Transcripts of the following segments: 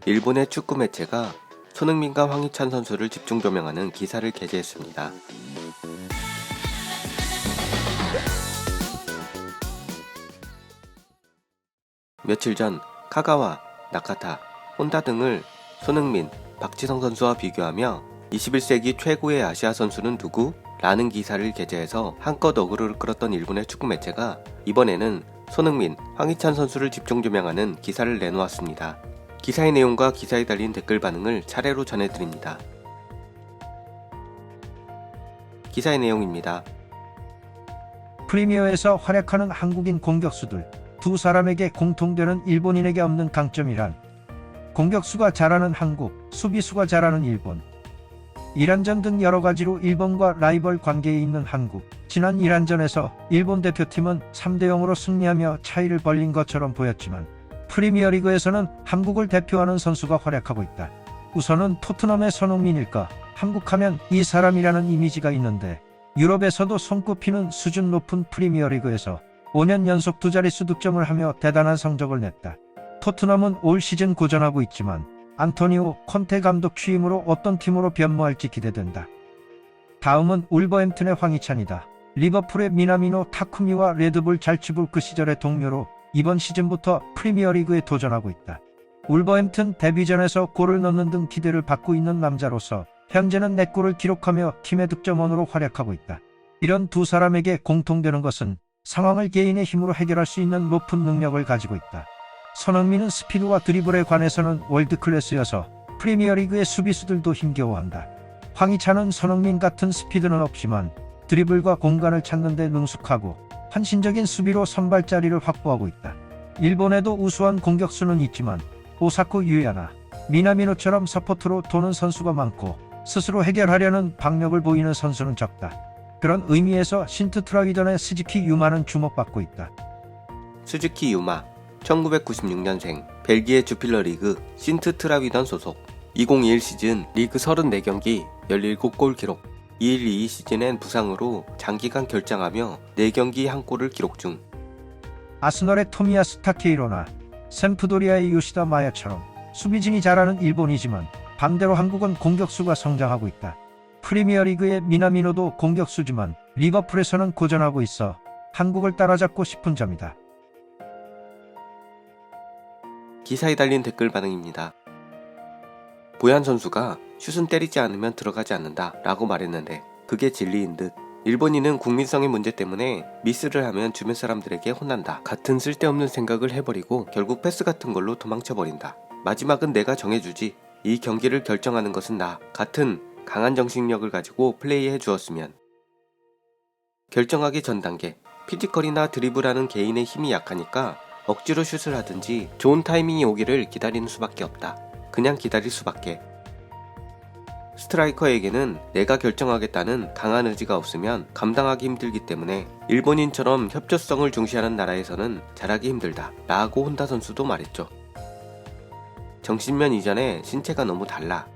일본의 축구 매체가 손흥민과 황희찬 선수를 집중 조명하는 기사를 게재했습니다. 며칠 전 카가와, 나카타, 혼다 등을 손흥민, 박지성 선수와 비교하며 21세기 최고의 아시아 선수는 누구? 라는 기사를 게재해서 한껏 어그로를 끌었던 일본의 축구 매체가 이번에는 손흥민, 황희찬 선수를 집중 조명하는 기사를 내놓았습니다. 기사의 내용과 기사에 달린 댓글 반응을 차례로 전해드립니다. 기사의 내용입니다. 프리미어에서 활약하는 한국인 공격수들, 두 사람에게 공통되는 일본인에게 없는 강점이란 공격수가 잘하는 한국, 수비수가 잘하는 일본. 이란전 등 여러 가지로 일본과 라이벌 관계에 있는 한국. 지난 이란전에서 일본 대표팀은 3대0으로 승리하며 차이를 벌린 것처럼 보였지만 프리미어리그에서는 한국을 대표하는 선수가 활약하고 있다. 우선은 토트넘의 손흥민일까? 한국하면 이 사람이라는 이미지가 있는데 유럽에서도 손꼽히는 수준 높은 프리미어리그에서 5년 연속 두 자릿수 득점을 하며 대단한 성적을 냈다. 토트넘은 올 시즌 고전하고 있지만 안토니오 콘테 감독 취임으로 어떤 팀으로 변모할지 기대된다. 다음은 울버햄튼의 황희찬이다. 리버풀의 미나미노 타쿠미와 레드불 잘츠부르크 시절의 동료로 이번 시즌부터 프리미어리그에 도전하고 있다. 울버햄튼 데뷔전에서 골을 넣는 등 기대를 받고 있는 남자로서 현재는 4골을 기록하며 팀의 득점원으로 활약하고 있다. 이런 두 사람에게 공통되는 것은 상황을 개인의 힘으로 해결할 수 있는 높은 능력을 가지고 있다. 손흥민은 스피드와 드리블에 관해서는 월드클래스여서 프리미어리그의 수비수들도 힘겨워한다. 황희찬은 손흥민 같은 스피드는 없지만 드리블과 공간을 찾는 데 능숙하고 헌신적인 수비로 선발 자리를 확보하고 있다. 일본에도 우수한 공격수는 있지만 오사쿠 유야나, 미나미노처럼 서포트로 도는 선수가 많고 스스로 해결하려는 박력을 보이는 선수는 적다. 그런 의미에서 신트 트라위던의 스즈키 유마는 주목받고 있다. 스즈키 유마, 1996년생, 벨기에 주필러 리그 신트 트라위던 소속. 2021 시즌 리그 34경기 17골 기록. 21-22 시즌엔 부상으로 장기간 결장하며 4경기 1골을 기록 중. 아스널의 토미야스 타케이로나 샘프도리아의 요시다 마야처럼 수비진이 잘하는 일본이지만 반대로 한국은 공격수가 성장하고 있다. 프리미어리그의 미나미노도 공격수지만 리버풀에서는 고전하고 있어 한국을 따라잡고 싶은 점이다. 기사에 달린 댓글 반응입니다. 보얀 선수가 슛은 때리지 않으면 들어가지 않는다 라고 말했는데 그게 진리인 듯. 일본인은 국민성의 문제 때문에 미스를 하면 주변 사람들에게 혼난다 같은 쓸데없는 생각을 해버리고 결국 패스 같은 걸로 도망쳐버린다. 마지막은 내가 정해주지, 이 경기를 결정하는 것은 나 같은 강한 정신력을 가지고 플레이해 주었으면. 결정하기 전 단계, 피지컬이나 드리블하는 개인의 힘이 약하니까 억지로 슛을 하든지 좋은 타이밍이 오기를 기다리는 수밖에 없다. 그냥 기다릴 수밖에. 스트라이커에게는 내가 결정하겠다는 강한 의지가 없으면 감당하기 힘들기 때문에 일본인처럼 협조성을 중시하는 나라에서는 잘하기 힘들다 라고 혼다 선수도 말했죠. 정신면 이전에 신체가 너무 달라.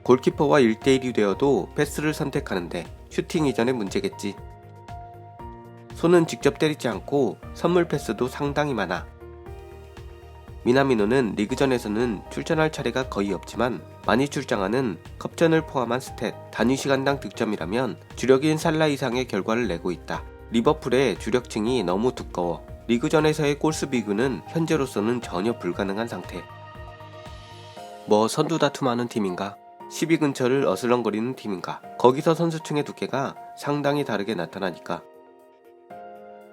골키퍼와 1대1이 되어도 패스를 선택하는데 슈팅 이전에 문제겠지. 손은 직접 때리지 않고 선물 패스도 상당히 많아. 미나미노는 리그전에서는 출전할 차례가 거의 없지만 많이 출장하는 컵전을 포함한 스탯, 단위 시간당 득점이라면 주력인 살라 이상의 결과를 내고 있다. 리버풀의 주력층이 너무 두꺼워 리그전에서의 골수 비교는 현재로서는 전혀 불가능한 상태. 뭐 선두 다툼하는 팀인가? 10위 근처를 어슬렁거리는 팀인가? 거기서 선수층의 두께가 상당히 다르게 나타나니까.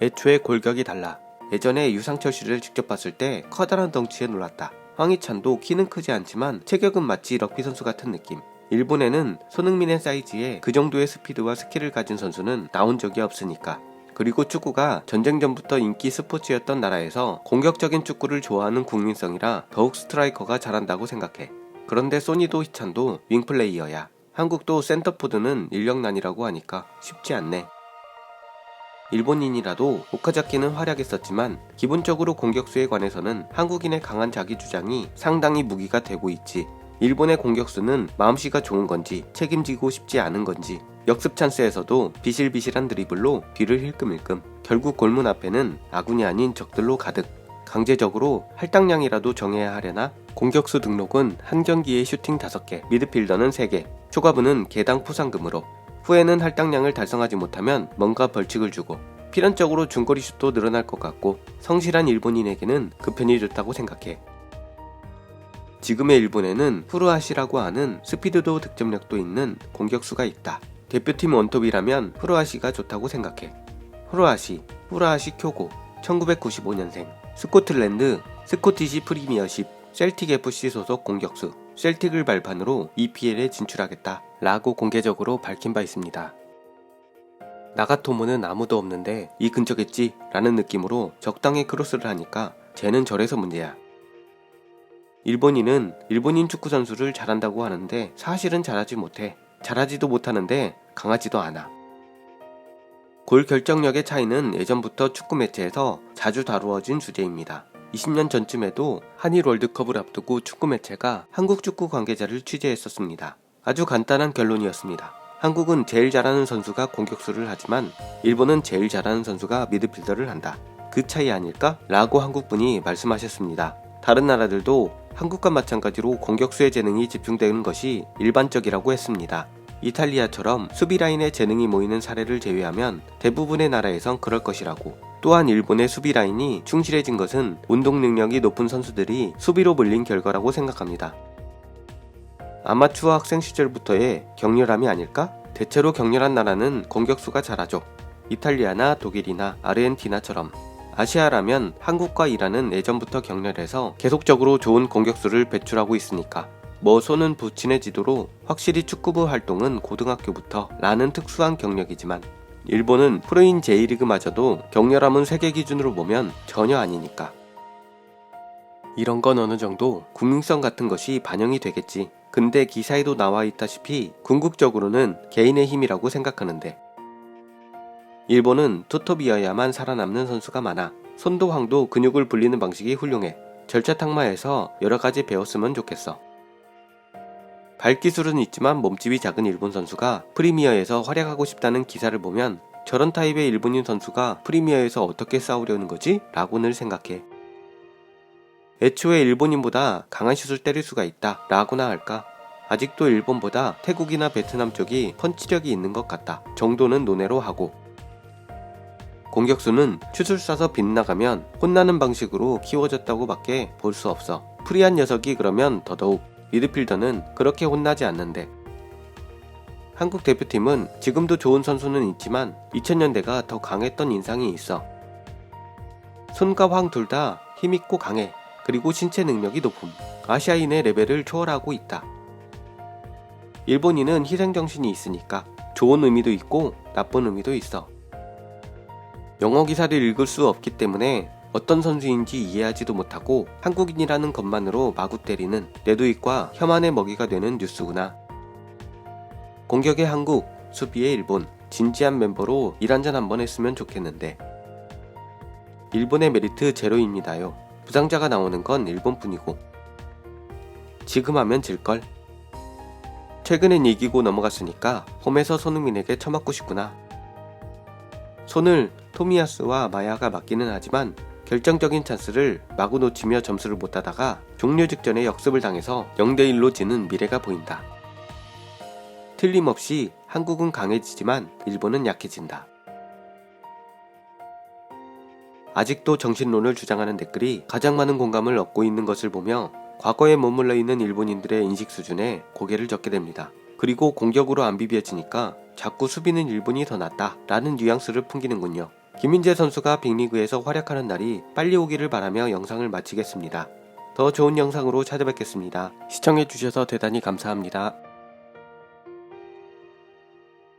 애초에 골격이 달라. 예전에 유상철 씨를 직접 봤을 때 커다란 덩치에 놀랐다. 황희찬도 키는 크지 않지만 체격은 마치 럭비 선수 같은 느낌. 일본에는 손흥민의 사이즈에 그 정도의 스피드와 스킬을 가진 선수는 나온 적이 없으니까. 그리고 축구가 전쟁 전부터 인기 스포츠였던 나라에서 공격적인 축구를 좋아하는 국민성이라 더욱 스트라이커가 잘한다고 생각해. 그런데 소니도 희찬도 윙플레이어야. 한국도 센터포드는 인력난이라고 하니까 쉽지 않네. 일본인이라도 오카자키는 활약했었지만 기본적으로 공격수에 관해서는 한국인의 강한 자기주장이 상당히 무기가 되고 있지. 일본의 공격수는 마음씨가 좋은 건지 책임지고 싶지 않은 건지 역습 찬스에서도 비실비실한 드리블로 뒤를 힐끔힐끔. 결국 골문 앞에는 아군이 아닌 적들로 가득. 강제적으로 할당량이라도 정해야 하려나? 공격수 등록은 한 경기에 슈팅 5개, 미드필더는 3개, 초과분은 개당 포상금으로, 후에는 할당량을 달성하지 못하면 뭔가 벌칙을 주고, 필연적으로 중거리 슛도 늘어날 것 같고 성실한 일본인에게는 그 편이 좋다고 생각해. 지금의 일본에는 후르아시라고 하는 스피드도 득점력도 있는 공격수가 있다. 대표팀 원톱이라면 후르아시가 좋다고 생각해. 후르아시 쿄고, 1995년생, 스코틀랜드 스코티시 프리미어십 셀틱 FC 소속 공격수, 셀틱을 발판으로 EPL에 진출하겠다 라고 공개적으로 밝힌 바 있습니다. 나가토모는 아무도 없는데 이 근처겠지 라는 느낌으로 적당히 크로스를 하니까 쟤는 저래서 문제야. 일본인은 일본인 축구 선수를 잘한다고 하는데 사실은 잘하지 못해. 잘하지도 못하는데 강하지도 않아. 골 결정력의 차이는 예전부터 축구 매체에서 자주 다루어진 주제입니다. 20년 전쯤에도 한일 월드컵을 앞두고 축구 매체가 한국 축구 관계자를 취재했었습니다. 아주 간단한 결론이었습니다. 한국은 제일 잘하는 선수가 공격수를 하지만 일본은 제일 잘하는 선수가 미드필더를 한다. 그 차이 아닐까? 라고 한국분이 말씀하셨습니다. 다른 나라들도 한국과 마찬가지로 공격수의 재능이 집중되는 것이 일반적이라고 했습니다. 이탈리아처럼 수비라인에 재능이 모이는 사례를 제외하면 대부분의 나라에선 그럴 것이라고. 또한 일본의 수비라인이 충실해진 것은 운동 능력이 높은 선수들이 수비로 몰린 결과라고 생각합니다. 아마추어 학생 시절부터의 격렬함이 아닐까? 대체로 격렬한 나라는 공격수가 잘하죠. 이탈리아나 독일이나 아르헨티나처럼. 아시아라면 한국과 이란은 예전부터 격렬해서 계속적으로 좋은 공격수를 배출하고 있으니까. 손은 부친의 지도로 확실히 축구부 활동은 고등학교부터 라는 특수한 경력이지만 일본은 프로인 J리그마저도 격렬함은 세계 기준으로 보면 전혀 아니니까. 이런 건 어느 정도 국민성 같은 것이 반영이 되겠지. 근데 기사에도 나와 있다시피 궁극적으로는 개인의 힘이라고 생각하는데 일본은 투톱이어야만 살아남는 선수가 많아. 손도 황도 근육을 불리는 방식이 훌륭해. 절차탕마에서 여러가지 배웠으면 좋겠어. 발기술은 있지만 몸집이 작은 일본 선수가 프리미어에서 활약하고 싶다는 기사를 보면 저런 타입의 일본인 선수가 프리미어에서 어떻게 싸우려는 거지? 라고 늘 생각해. 애초에 일본인보다 강한 슛을 때릴 수가 있다 라고나 할까? 아직도 일본보다 태국이나 베트남 쪽이 펀치력이 있는 것 같다 정도는 논외로 하고, 공격수는 슛을 쏴서 빗나가면 혼나는 방식으로 키워졌다고 밖에 볼 수 없어. 프리한 녀석이 그러면 더더욱. 미드필더는 그렇게 혼나지 않는데. 한국 대표팀은 지금도 좋은 선수는 있지만 2000년대가 더 강했던 인상이 있어. 손과 황 둘 다 힘있고 강해. 그리고 신체 능력이 높음. 아시아인의 레벨을 초월하고 있다. 일본인은 희생정신이 있으니까 좋은 의미도 있고 나쁜 의미도 있어. 영어 기사를 읽을 수 없기 때문에 어떤 선수인지 이해하지도 못하고 한국인이라는 것만으로 마구 때리는 내두익과 혐한의 먹이가 되는 뉴스구나. 공격의 한국, 수비의 일본, 진지한 멤버로 일 한잔 한번 했으면 좋겠는데. 일본의 메리트 제로입니다요. 부상자가 나오는 건 일본뿐이고. 지금 하면 질걸. 최근엔 이기고 넘어갔으니까 홈에서 손흥민에게 처맞고 싶구나. 손을 토미야스와 마야가 맡기는 하지만 결정적인 찬스를 마구 놓치며 점수를 못 따다가 종료 직전에 역습을 당해서 0대1로 지는 미래가 보인다. 틀림없이 한국은 강해지지만 일본은 약해진다. 아직도 정신론을 주장하는 댓글이 가장 많은 공감을 얻고 있는 것을 보며 과거에 머물러 있는 일본인들의 인식 수준에 고개를 젓게 됩니다. 그리고 공격으로 안 비벼지니까 자꾸 수비는 일본이 더 낫다 라는 뉘앙스를 풍기는군요. 김민재 선수가 빅리그에서 활약하는 날이 빨리 오기를 바라며 영상을 마치겠습니다. 더 좋은 영상으로 찾아뵙겠습니다. 시청해주셔서 대단히 감사합니다.